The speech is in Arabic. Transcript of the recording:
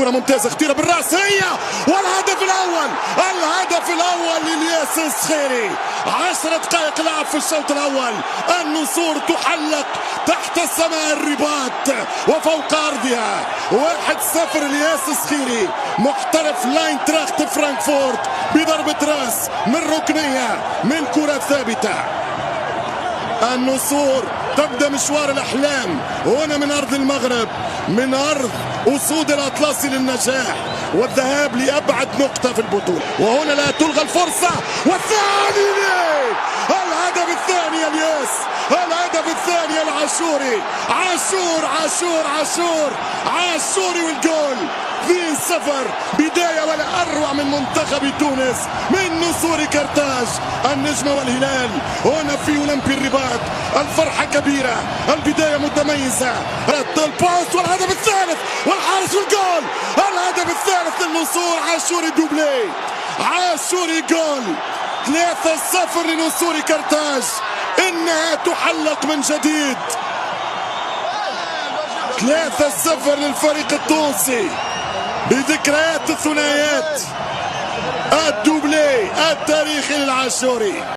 كرة ممتازة خطيرة بالراس هي، والهدف الأول، الهدف الأول لإلياس الصخيري. 10 دقائق لعب في الشوط الأول، النسور تحلق تحت سماء الرباط وفوق أرضها. 1-0 إلياس الصخيري محترف لاينتراخت فرانكفورت بضربة راس من ركنية من كرة ثابتة. النسور تبدأ مشوار الأحلام هنا من أرض المغرب، من أرض أسود الأطلسي للنجاح والذهاب لأبعد نقطة في البطولة. وهنا لا تلغى الفرصة، والثاني الهدف الثاني الياس، الهدف الثاني العاشوري، عاشوري والجول. 2-0 بداية ولا أروع من منتخب تونس، من نسور كرتاج. النجمة والهلال هنا في أولمبي الرباط، الفرحة كبيرة، البداية متميزة. الباس والهدف الثالث والحارس والجول. الهدف الثالث للنسور، عاشوري دوبلي، عاشوري جول. 3-0 لنسور كرتاج، إنها تحلق من جديد. 3-0 للفريق التونسي بذكريات الثنائيات، الدوبلي التاريخي للعاشوري.